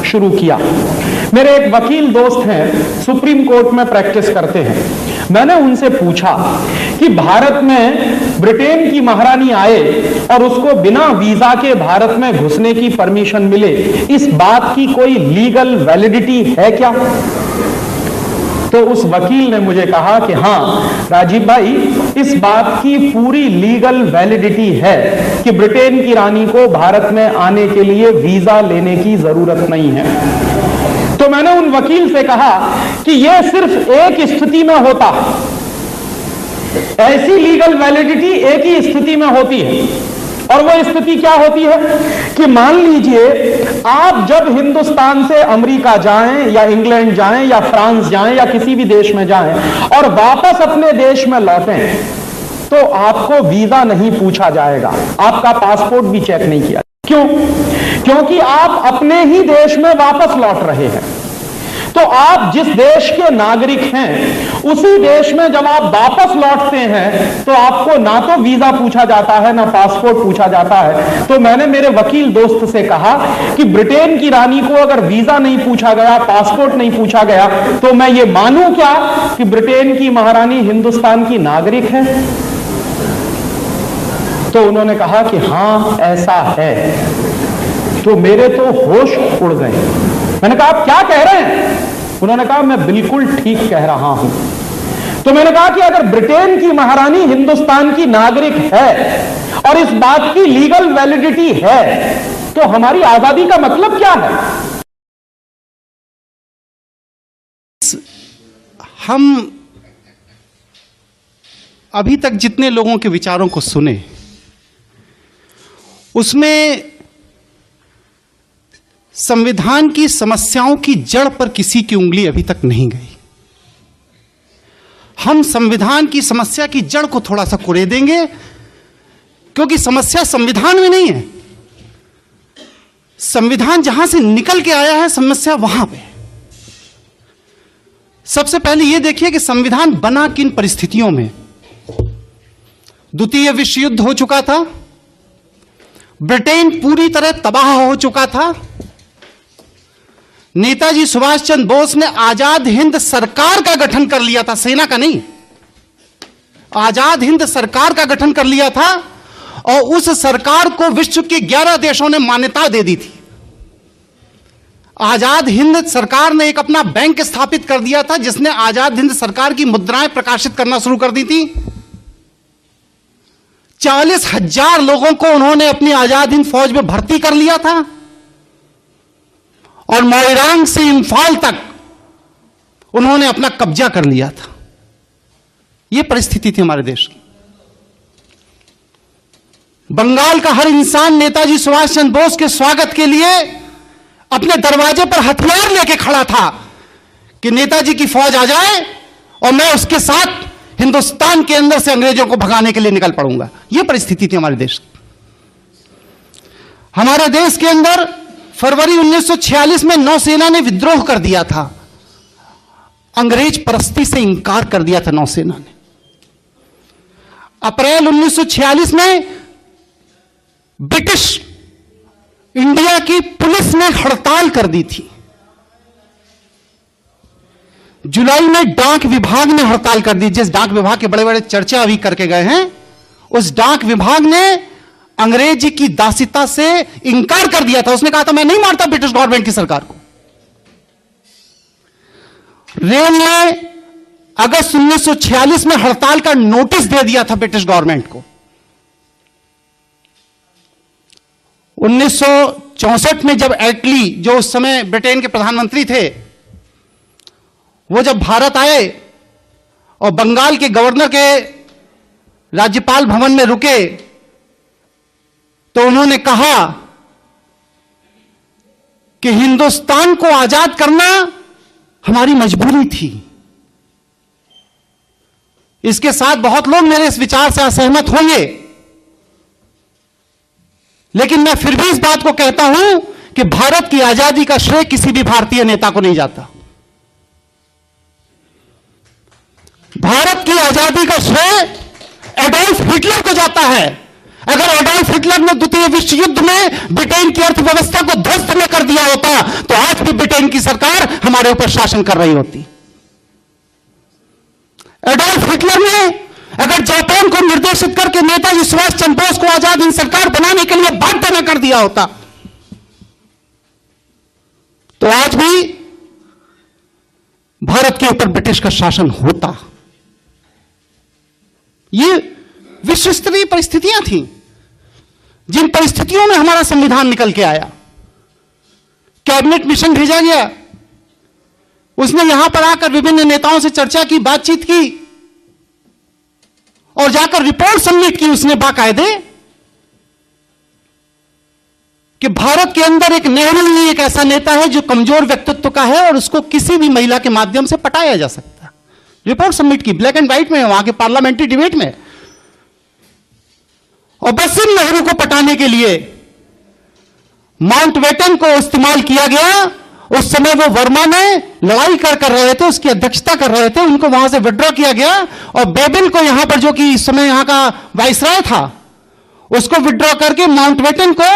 शुरू किया। मेरे एक वकील दोस्त हैं, सुप्रीम कोर्ट में प्रैक्टिस करते हैं। मैंने उनसे पूछा कि भारत में ब्रिटेन की महारानी आए और उसको बिना वीजा के भारत में घुसने की परमिशन मिले, इस बात की कोई लीगल वैलिडिटी है क्या? तो उस वकील ने मुझे कहा कि हाँ राजीव भाई, इस बात की पूरी लीगल वैलिडिटी है कि ब्रिटेन की रानी को भारत में आने के लिए वीजा लेने की जरूरत नहीं है। तो मैंने उन वकील से कहा कि यह सिर्फ एक स्थिति में होता है, ऐसी लीगल वैलिडिटी एक ही स्थिति में होती है, और वो स्थिति क्या होती है कि मान लीजिए आप जब हिंदुस्तान से अमेरिका जाएं या इंग्लैंड जाएं या फ्रांस जाएं या किसी भी देश में जाएं और वापस अपने देश में लौटें, तो आपको वीजा नहीं पूछा जाएगा, आपका पासपोर्ट भी चेक नहीं किया। क्यों? क्योंकि आप अपने ही देश में वापस लौट रहे हैं। तो आप जिस देश के नागरिक हैं, उसी देश में जब आप वापस लौटते हैं तो आपको ना तो वीजा पूछा जाता है ना पासपोर्ट पूछा जाता है। तो मैंने मेरे वकील दोस्त से कहा कि ब्रिटेन की रानी को अगर वीजा नहीं पूछा गया, पासपोर्ट नहीं पूछा गया, तो मैं ये मानूं क्या कि ब्रिटेन की महारानी हिंदुस्तान की नागरिक है? तो उन्होंने कहा कि हां ऐसा है। तो मेरे तो होश उड़ गए। मैंने कहा आप क्या कह रहे हैं? उन्होंने कहा मैं बिल्कुल ठीक कह रहा हूं। तो मैंने कहा कि अगर ब्रिटेन की महारानी हिंदुस्तान की नागरिक है और इस बात की लीगल वैलिडिटी है, तो हमारी आजादी का मतलब क्या है? हम अभी तक जितने लोगों के विचारों को सुने, उसमें संविधान की समस्याओं की जड़ पर किसी की उंगली अभी तक नहीं गई। हम संविधान की समस्या की जड़ को थोड़ा सा कुरेदेंगे, क्योंकि समस्या संविधान में नहीं है। संविधान जहां से निकल के आया है, समस्या वहां पे। सबसे पहले यह देखिए कि संविधान बना किन परिस्थितियों में। द्वितीय विश्व युद्ध हो चुका था, ब्रिटेन पूरी तरह तबाह हो चुका था। नेताजी सुभाष चंद्र बोस ने आजाद हिंद सरकार का गठन कर लिया था, सेना का नहीं, आजाद हिंद सरकार का गठन कर लिया था, और उस सरकार को विश्व के 11 देशों ने मान्यता दे दी थी। आजाद हिंद सरकार ने एक अपना बैंक स्थापित कर दिया था, जिसने आजाद हिंद सरकार की मुद्राएं प्रकाशित करना शुरू कर दी थी। 40,000 लोगों को उन्होंने अपनी आजाद हिंद फौज में भर्ती कर लिया था, और मोइरांग से इंफाल तक उन्होंने अपना कब्जा कर लिया था। यह परिस्थिति थी हमारे देश की। बंगाल का हर इंसान नेताजी सुभाष चंद्र बोस के स्वागत के लिए अपने दरवाजे पर हथियार लेके खड़ा था कि नेताजी की फौज आ जाए और मैं उसके साथ हिंदुस्तान के अंदर से अंग्रेजों को भगाने के लिए निकल पड़ूंगा। यह परिस्थिति थी हमारे देश की। हमारे देश के अंदर फरवरी 1946 में नौसेना ने विद्रोह कर दिया था। अंग्रेज परस्ती से इंकार कर दिया था नौसेना ने। अप्रैल 1946 में ब्रिटिश इंडिया की पुलिस ने हड़ताल कर दी थी। जुलाई में डाक विभाग ने हड़ताल कर दी। जिस डाक विभाग के बड़े बड़े चर्चा अभी करके गए हैं, उस डाक विभाग ने अंग्रेजी की दासिता से इंकार कर दिया था। उसने कहा था मैं नहीं मारता ब्रिटिश गवर्नमेंट की सरकार को। रेल ने अगस्त 1946 में हड़ताल का नोटिस दे दिया था ब्रिटिश गवर्नमेंट को। 1964 में जब एटली, जो उस समय ब्रिटेन के प्रधानमंत्री थे, वो जब भारत आए और बंगाल के गवर्नर के राज्यपाल भवन में रुके, तो उन्होंने कहा कि हिंदुस्तान को आजाद करना हमारी मजबूरी थी। इसके साथ बहुत लोग मेरे इस विचार से असहमत होंगे, लेकिन मैं फिर भी इस बात को कहता हूं कि भारत की आजादी का श्रेय किसी भी भारतीय नेता को नहीं जाता। भारत की आजादी का श्रेय एडोल्फ हिटलर को जाता है। अगर एडोल्फ हिटलर ने द्वितीय विश्व युद्ध में ब्रिटेन की अर्थव्यवस्था को ध्वस्त न कर दिया होता तो आज भी ब्रिटेन की सरकार हमारे ऊपर शासन कर रही होती। एडोल्फ हिटलर ने अगर जापान को निर्देशित करके नेताजी सुभाष चंद्र बोस को आजाद हिंद सरकार बनाने के लिए बाध्य न कर दिया होता तो आज भी भारत के ऊपर ब्रिटिश का शासन होता। ये विश्व स्तरीय परिस्थितियां थी जिन परिस्थितियों में हमारा संविधान निकल के आया। कैबिनेट मिशन भेजा गया, उसने यहां पर आकर विभिन्न नेताओं से चर्चा की, बातचीत की और जाकर रिपोर्ट सबमिट की उसने बाकायदे कि भारत के अंदर एक नेहरू ही एक ऐसा नेता है जो कमजोर व्यक्तित्व का है और उसको किसी भी महिला के माध्यम से पटाया जा सकता है। रिपोर्ट सबमिट की, ब्लैक एंड व्हाइट में, वहां के पार्लियामेंट्री डिबेट में। और बस इन नेहरू को पटाने के लिए माउंटबेटन को इस्तेमाल किया गया। उस समय वो वर्मा में लड़ाई कर रहे थे, उसकी अध्यक्षता कर रहे थे, उनको वहां से विड्रॉ किया गया और बेबिल को यहां पर, जो कि इस समय यहां का वाइसराय था, उसको विड्रॉ करके माउंटबेटन को,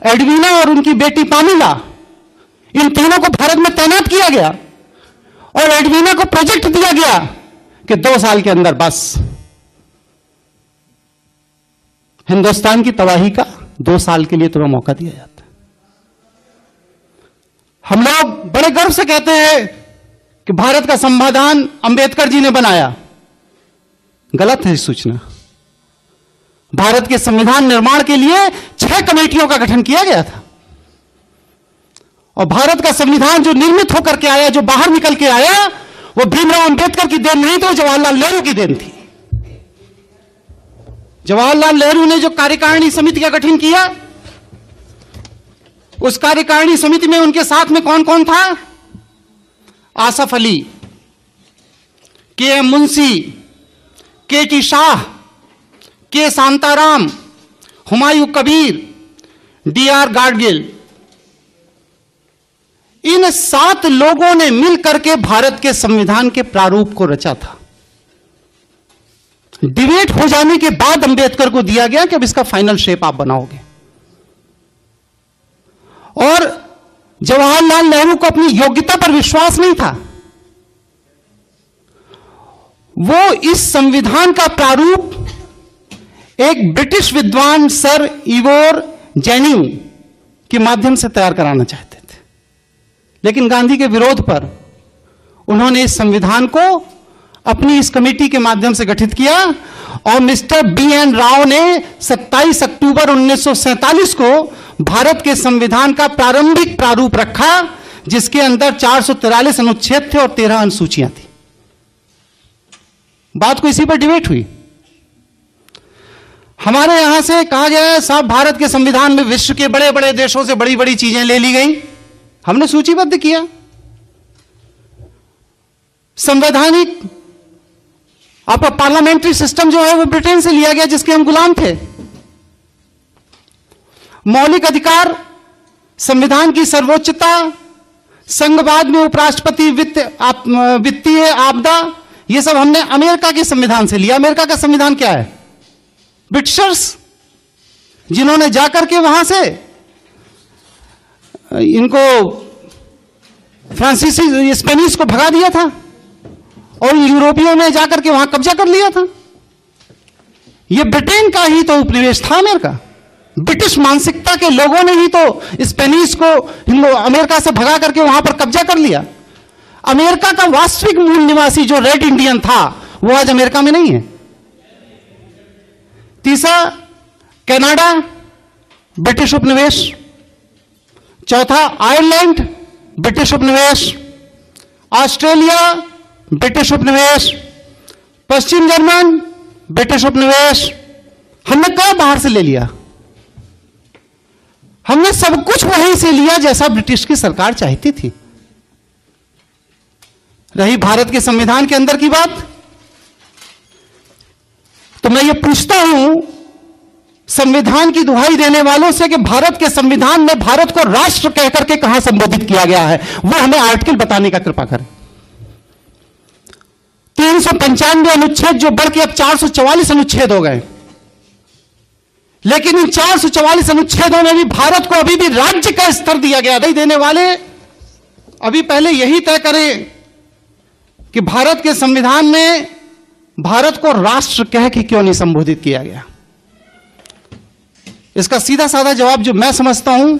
एडवीना और उनकी बेटी पामिला, इन तीनों को भारत में तैनात किया गया और एडवीना को प्रोजेक्ट दिया गया कि 2 साल के अंदर बस हिंदुस्तान की तबाही का 2 साल के लिए तुम्हें मौका दिया जाता है। हम लोग बड़े गर्व से कहते हैं कि भारत का संविधान अंबेडकर जी ने बनाया। गलत है सूचना। भारत के संविधान निर्माण के लिए 6 कमेटियों का गठन किया गया था और भारत का संविधान जो निर्मित होकर के आया, जो बाहर निकल के आया, वो भीमराव अंबेडकर की देन नहीं थी, जवाहरलाल नेहरू की देन थी। जवाहरलाल नेहरू ने जो कार्यकारिणी समिति का गठन किया, उस कार्यकारिणी समिति में उनके साथ में कौन कौन था? आसफ अली, के एम मुंशी, के टी शाह, के शांताराम, हुमायूं कबीर, डी आर गाडगिल। इन 7 लोगों ने मिलकर के भारत के संविधान के प्रारूप को रचा था। डिबेट हो जाने के बाद अंबेडकर को दिया गया कि अब इसका फाइनल शेप आप बनाओगे। और जवाहरलाल नेहरू को अपनी योग्यता पर विश्वास नहीं था। वो इस संविधान का प्रारूप एक ब्रिटिश विद्वान सर इवोर जेनिंग के माध्यम से तैयार कराना चाहते थे, लेकिन गांधी के विरोध पर उन्होंने इस संविधान को अपनी इस कमेटी के माध्यम से गठित किया और मिस्टर बी एन राव ने 27 अक्टूबर 1947 को भारत के संविधान का प्रारंभिक प्रारूप रखा, जिसके अंदर 443 अनुच्छेद थे और 13 अनुसूचियां थी। बात को इसी पर डिबेट हुई। हमारे यहां से कहा गया है साहब भारत के संविधान में विश्व के बड़े बड़े देशों से बड़ी बड़ी चीजें ले ली गई। हमने सूचीबद्ध किया। संवैधानिक आपका पार्लियामेंट्री सिस्टम जो है वो ब्रिटेन से लिया गया, जिसके हम गुलाम थे। मौलिक अधिकार, संविधान की सर्वोच्चता, संघवाद में उपराष्ट्रपति, वित्तीय आपदा, ये सब हमने अमेरिका के संविधान से लिया। अमेरिका का संविधान क्या है? ब्रिटिशर्स जिन्होंने जाकर के वहां से इनको फ्रांसीसी स्पेनिश को भगा दिया था और यूरोपियों ने जाकर के वहां कब्जा कर लिया था। यह ब्रिटेन का ही तो उपनिवेश था अमेरिका। ब्रिटिश मानसिकता के लोगों ने ही तो स्पेनिश को अमेरिका से भगा करके वहां पर कब्जा कर लिया। अमेरिका का वास्तविक मूल निवासी जो रेड इंडियन था वो आज अमेरिका में नहीं है। तीसरा, कनाडा ब्रिटिश उपनिवेश। चौथा, आयरलैंड ब्रिटिश उपनिवेश। ऑस्ट्रेलिया ब्रिटिश उपनिवेश। पश्चिम जर्मन ब्रिटिश उपनिवेश। हमने कब बाहर से ले लिया? हमने सब कुछ वहीं से लिया जैसा ब्रिटिश की सरकार चाहती थी। रही भारत के संविधान के अंदर की बात, तो मैं ये पूछता हूं संविधान की दुहाई देने वालों से कि भारत के संविधान में भारत को राष्ट्र कहकर के कहां संबोधित किया गया है, वो हमें आर्टिकल बताने का कृपा करें। 395 अनुच्छेद जो बढ़ के अब 444 अनुच्छेद हो गए। लेकिन इन 444 अनुच्छेदों में भी भारत को अभी भी राज्य का स्तर दिया गया। नहीं देने वाले अभी पहले यही तय करें कि भारत के संविधान में भारत को राष्ट्र कह के क्यों नहीं संबोधित किया गया। इसका सीधा साधा जवाब जो मैं समझता हूं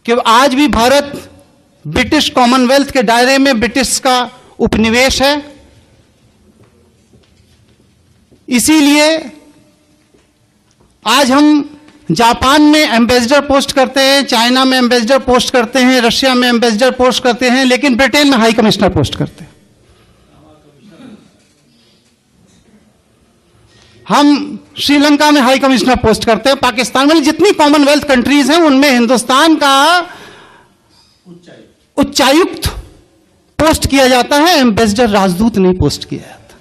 कि आज भी भारत ब्रिटिश कॉमनवेल्थ के दायरे में ब्रिटिश का उपनिवेश है। इसीलिए आज हम जापान में एम्बेसडर पोस्ट करते हैं, चाइना में एम्बेसडर पोस्ट करते हैं, रशिया में एम्बेसडर पोस्ट करते हैं, लेकिन ब्रिटेन में हाई कमिश्नर पोस्ट करते हैं। हम श्रीलंका में हाई कमिश्नर पोस्ट करते हैं। पाकिस्तान में जितनी कॉमनवेल्थ कंट्रीज हैं उनमें हिंदुस्तान का उच्चायुक्त पोस्ट किया जाता है, एम्बेसडर राजदूत नहीं पोस्ट किया जाता,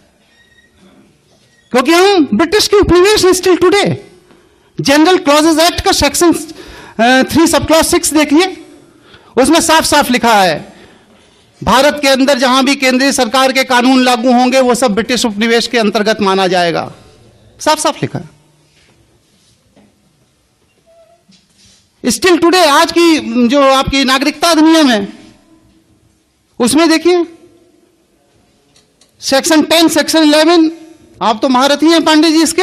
क्योंकि हम ब्रिटिश के उपनिवेश हैं still today. General clauses act का सेक्शन 3 सब क्लॉज 6 देखिए, उसमें साफ साफ लिखा है भारत के अंदर जहां भी केंद्रीय सरकार के कानून लागू होंगे वो सब ब्रिटिश उपनिवेश के अंतर्गत माना जाएगा। साफ साफ लिखा है। स्टिल टुडे आज की जो आपकी नागरिकता अधिनियम है उसमें देखिए सेक्शन 10 सेक्शन 11, आप तो महारथी हैं पांडे जी इसके,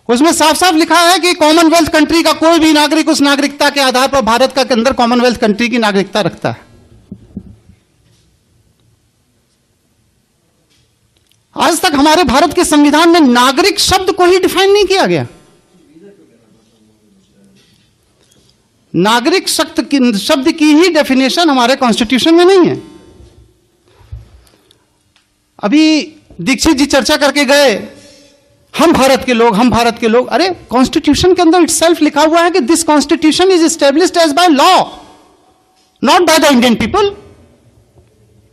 उसमें साफ साफ लिखा है कि कॉमनवेल्थ कंट्री का कोई भी नागरिक उस नागरिकता के आधार पर भारत का अंदर कॉमनवेल्थ कंट्री की नागरिकता रखता है। आज तक हमारे भारत के संविधान में नागरिक शब्द को ही डिफाइन नहीं किया गया। नागरिक शब्द की ही डेफिनेशन हमारे कॉन्स्टिट्यूशन में नहीं है। अभी दीक्षित जी चर्चा करके गए, हम भारत के लोग, हम भारत के लोग। अरे कॉन्स्टिट्यूशन के अंदर इटसेल्फ लिखा हुआ है कि this constitution is established as by law, not by the Indian people.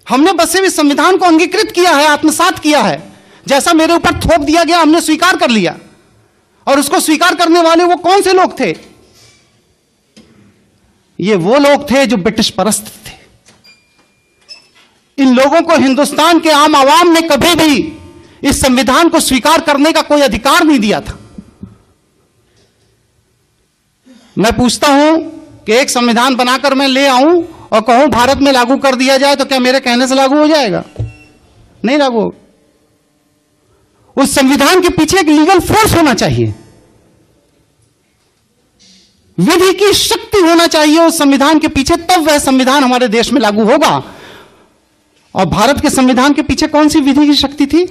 हमने बस सिर्फ इस संविधान को अंगीकृत किया है, आत्मसात किया है। जैसा मेरे ऊपर थोप दिया गया हमने स्वीकार कर लिया। और उसको स्वीकार करने वाले वो कौन से लोग थे? ये वो लोग थे जो ब्रिटिश परस्त थे। इन लोगों को हिंदुस्तान के आम आवाम ने कभी भी इस संविधान को स्वीकार करने का कोई अधिकार नहीं दिया था। मैं पूछता हूं कि एक संविधान बनाकर मैं ले आऊं और कहूं भारत में लागू कर दिया जाए तो क्या मेरे कहने से लागू हो जाएगा? नहीं लागू हो। उस संविधान के पीछे एक लीगल फोर्स होना चाहिए, विधि की शक्ति होना चाहिए उस संविधान के पीछे, तब वह संविधान हमारे देश में लागू होगा। और भारत के संविधान के पीछे कौन सी विधि की शक्ति थी?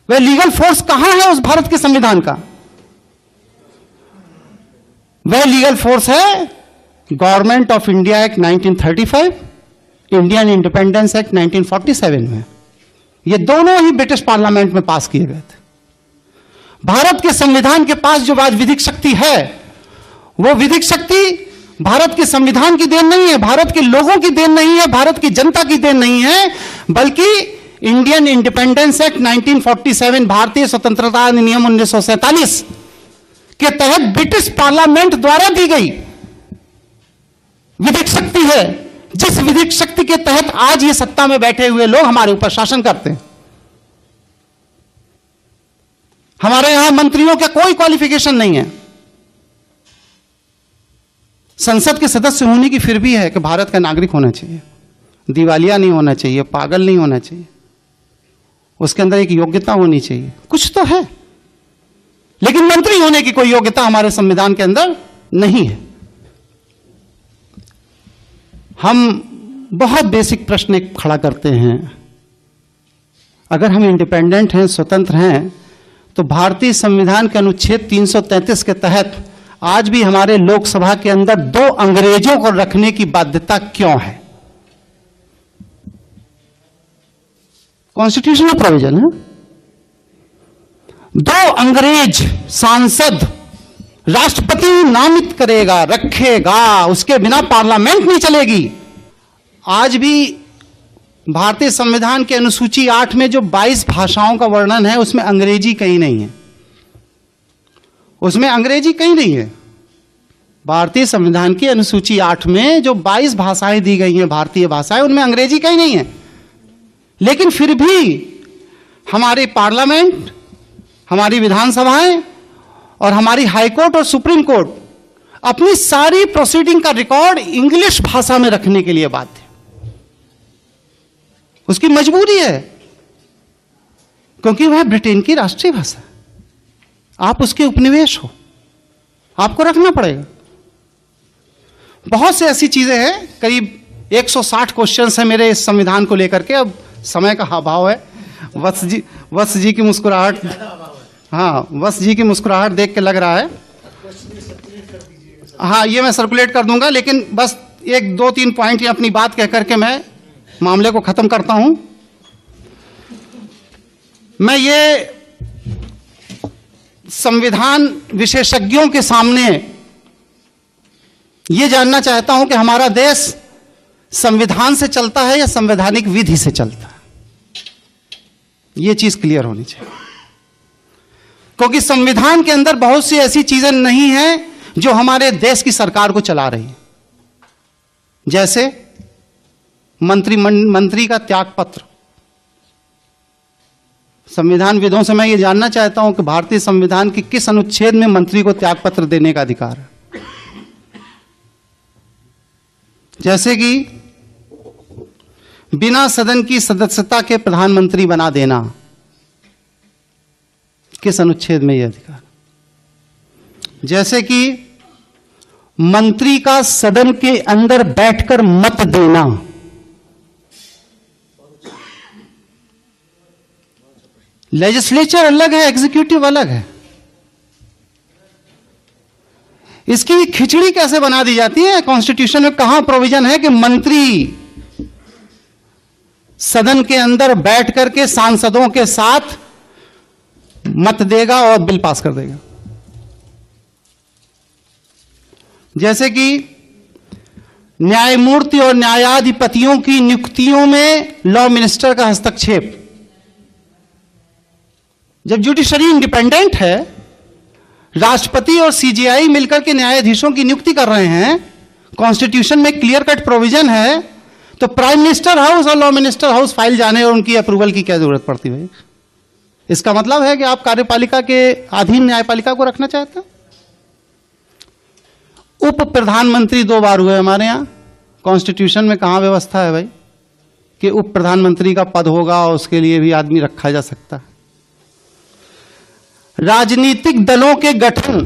वह लीगल फोर्स कहां है उस भारत के संविधान का? वह लीगल फोर्स है government of India act 1935, Indian independence act 1947 में। ये दोनों ही ब्रिटिश पार्लियामेंट में पास किए गए थे। भारत के संविधान के पास जो आज विधिक शक्ति है, वो विधिक शक्ति भारत के संविधान की देन नहीं है, भारत के लोगों की देन नहीं है, भारत की जनता की देन नहीं है, बल्कि इंडियन इंडिपेंडेंस एक्ट 1947, भारतीय स्वतंत्रता अधिनियम 1947 के तहत ब्रिटिश पार्लियामेंट द्वारा दी गई विधिक शक्ति है, जिस विधिक शक्ति के तहत आज ये सत्ता में बैठे हुए लोग हमारे ऊपर शासन करते हैं। हमारे यहां मंत्रियों का कोई क्वालिफिकेशन नहीं है, संसद के सदस्य होने की फिर भी है कि भारत का नागरिक होना चाहिए, दिवालिया नहीं होना चाहिए, पागल नहीं होना चाहिए, उसके अंदर एक योग्यता होनी चाहिए। कुछ तो है, लेकिन मंत्री होने की कोई योग्यता हमारे संविधान के अंदर नहीं है। हम बहुत बेसिक प्रश्न एक खड़ा करते हैं, अगर हम इंडिपेंडेंट हैं, स्वतंत्र हैं, तो भारतीय संविधान के अनुच्छेद 333 के तहत आज भी हमारे लोकसभा के अंदर 2 अंग्रेजों को रखने की बाध्यता क्यों है? कॉन्स्टिट्यूशनल प्रोविजन है। 2 अंग्रेज सांसद राष्ट्रपति नामित करेगा, रखेगा, उसके बिना पार्लियामेंट नहीं चलेगी। आज भी भारतीय संविधान के अनुसूची 8 में जो 22 भाषाओं का वर्णन है उसमें अंग्रेजी कहीं नहीं है, उसमें अंग्रेजी कहीं नहीं है। भारतीय संविधान की अनुसूची 8 में जो 22 भाषाएं दी गई हैं, भारतीय भाषाएं, उनमें अंग्रेजी कहीं नहीं है। लेकिन फिर भी हमारे पार्लियामेंट, हमारी विधानसभाएं और हमारी हाई कोर्ट और सुप्रीम कोर्ट अपनी सारी प्रोसीडिंग का रिकॉर्ड इंग्लिश भाषा में रखने के लिए बाध्य। उसकी मजबूरी है, क्योंकि वह ब्रिटेन की राष्ट्रीय भाषा है। आप उसके उपनिवेश हो, आपको रखना पड़ेगा। बहुत से ऐसी चीजें हैं, करीब 160 क्वेश्चंस हैं मेरे इस संविधान को लेकर के। अब समय का अभाव है। वत्स जी की मुस्कुराहट, हाँ, वत्स जी की मुस्कुराहट देख के लग रहा है, हाँ, ये मैं सर्कुलेट कर दूंगा, लेकिन बस 1-2-3 पॉइंट अपनी बात कह करके मैं मामले को खत्म करता हूं। मैं ये संविधान विशेषज्ञों के सामने ये जानना चाहता हूं कि हमारा देश संविधान से चलता है या संवैधानिक विधि से चलता है। ये चीज क्लियर होनी चाहिए, क्योंकि संविधान के अंदर बहुत सी ऐसी चीजें नहीं हैं जो हमारे देश की सरकार को चला रही है। जैसे मंत्री का त्याग पत्र। संविधानविदों से मैं ये जानना चाहता हूं कि भारतीय संविधान के किस अनुच्छेद में मंत्री को त्याग पत्र देने का अधिकार है। जैसे कि बिना सदन की सदस्यता के प्रधानमंत्री बना देना, किस अनुच्छेद में यह अधिकार। जैसे कि मंत्री का सदन के अंदर बैठकर मत देना, लेजिस्लेचर अलग है, एग्जीक्यूटिव अलग है। इसकी खिचड़ी कैसे बना दी जाती है। कॉन्स्टिट्यूशन में कहां प्रोविजन है कि मंत्री सदन के अंदर बैठ करके सांसदों के साथ मत देगा और बिल पास कर देगा। जैसे कि न्यायमूर्ति और न्यायाधिपतियों की नियुक्तियों में लॉ मिनिस्टर का हस्तक्षेप। जब जुडिशरी इंडिपेंडेंट है, राष्ट्रपति और सीजीआई मिलकर के न्यायाधीशों की नियुक्ति कर रहे हैं, कॉन्स्टिट्यूशन में क्लियर कट प्रोविजन है, तो प्राइम मिनिस्टर हाउस और लॉ मिनिस्टर हाउस फाइल जाने और उनकी अप्रूवल की क्या जरूरत पड़ती है। इसका मतलब है कि आप कार्यपालिका के अधीन न्यायपालिका को रखना चाहते हैं। उप प्रधानमंत्री 2 बार हुए हमारे यहां। कॉन्स्टिट्यूशन में कहां व्यवस्था है भाई कि उप प्रधानमंत्री का पद होगा और उसके लिए भी आदमी रखा जा सकता है। राजनीतिक दलों के गठन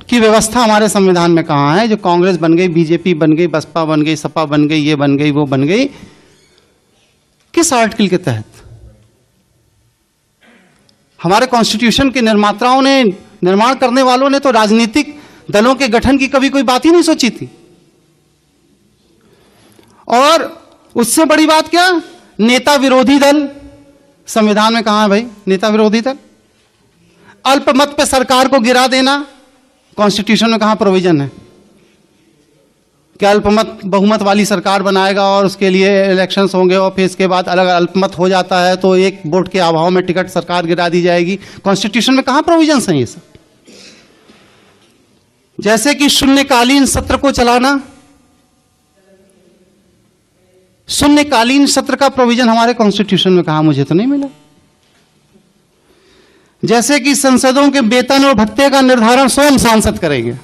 की व्यवस्था हमारे संविधान में कहां है। जो कांग्रेस बन गई, बीजेपी बन गई, बसपा बन गई, सपा बन गई, ये बन गई, वो बन गई, किस आर्टिकल के तहत। हमारे कॉन्स्टिट्यूशन के निर्माताओं ने, निर्माण करने वालों ने तो राजनीतिक दलों के गठन की कभी कोई बात ही नहीं सोची थी। और उससे बड़ी बात क्या, नेता विरोधी दल संविधान में कहां है भाई। नेता विरोधी दल, अल्पमत पे सरकार को गिरा देना, कॉन्स्टिट्यूशन में कहां प्रोविजन है कि अल्पमत बहुमत वाली सरकार बनाएगा और उसके लिए इलेक्शंस होंगे और फिर इसके बाद अलग अल्पमत हो जाता है तो एक वोट के अभाव में टिकट सरकार गिरा दी जाएगी। कॉन्स्टिट्यूशन में कहां प्रोविजंस हैं ये सब। जैसे कि शून्यकालीन सत्र को चलाना, शून्यकालीन सत्र का प्रोविजन हमारे कॉन्स्टिट्यूशन में कहां, मुझे तो नहीं मिला। जैसे कि संसदों के वेतन और भत्ते का निर्धारण स्वयं सांसद करेंगे,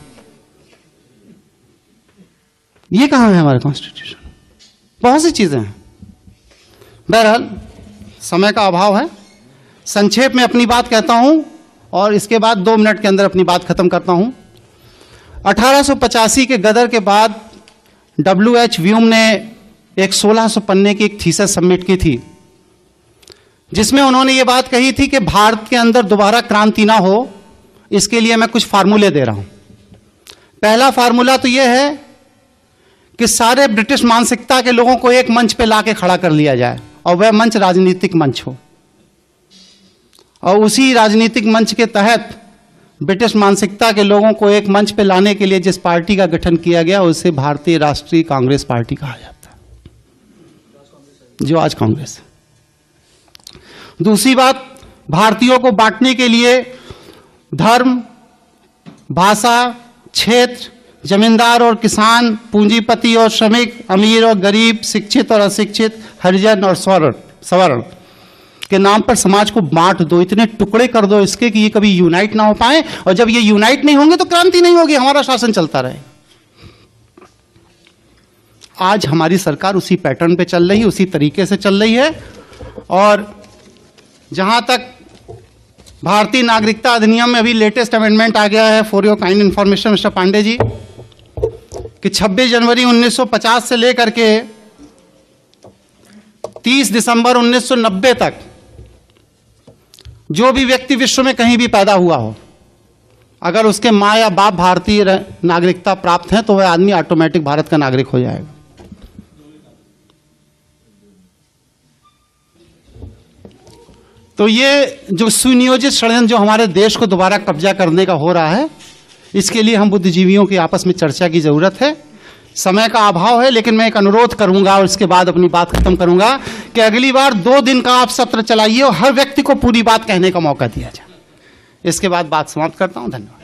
ये कहां है हमारे कॉन्स्टिट्यूशन। बहुत सी चीजें हैं। बहरहाल समय का अभाव है, संक्षेप में अपनी बात कहता हूं और इसके बाद 2 मिनट के अंदर अपनी बात खत्म करता हूं। 1885 के गदर के बाद W.H. व्यूम ने एक 1600 पन्ने की एक थीसिस सबमिट की थी, जिसमें उन्होंने ये बात कही थी कि भारत के अंदर दोबारा क्रांति ना हो, इसके लिए मैं कुछ फार्मूले दे रहा हूं। पहला फार्मूला तो यह है कि सारे ब्रिटिश मानसिकता के लोगों को एक मंच पे लाके खड़ा कर लिया जाए और वह मंच राजनीतिक मंच हो, और उसी राजनीतिक मंच के तहत ब्रिटिश मानसिकता के लोगों को एक मंच पे लाने के लिए जिस पार्टी का गठन किया गया उसे भारतीय राष्ट्रीय कांग्रेस पार्टी कहा जाता है, जो आज कांग्रेस है। दूसरी बात, भारतीयों को बांटने के लिए धर्म, भाषा, क्षेत्र, जमींदार और किसान, पूंजीपति और श्रमिक, अमीर और गरीब, शिक्षित और अशिक्षित, हरिजन और सवर्ण, के नाम पर समाज को बांट दो, इतने टुकड़े कर दो इसके कि ये कभी यूनाइट ना हो पाए, और जब ये यूनाइट नहीं होंगे तो क्रांति नहीं होगी, हमारा शासन चलता रहे। आज हमारी सरकार उसी पैटर्न पे चल रही है, उसी तरीके से चल रही है। और जहां तक भारतीय नागरिकता अधिनियम में अभी लेटेस्ट अमेंडमेंट आ गया है, for your kind information mister Pandey ji, कि 26 जनवरी 1950 से लेकर के 30 दिसंबर 1990 तक जो भी व्यक्ति विश्व में कहीं भी पैदा हुआ हो, अगर उसके माँ या बाप भारतीय नागरिकता प्राप्त है तो वह आदमी ऑटोमेटिक भारत का नागरिक हो जाएगा। तो ये जो सुनियोजित षड्यंत्र जो हमारे देश को दोबारा कब्जा करने का हो रहा है, इसके लिए हम बुद्धिजीवियों की आपस में चर्चा की जरूरत है। समय का अभाव है, लेकिन मैं एक अनुरोध करूंगा और इसके बाद अपनी बात खत्म करूंगा कि अगली बार 2 दिन का आप सत्र चलाइए और हर व्यक्ति को पूरी बात कहने का मौका दिया जाए। इसके बाद बात समाप्त करता हूं। धन्यवाद।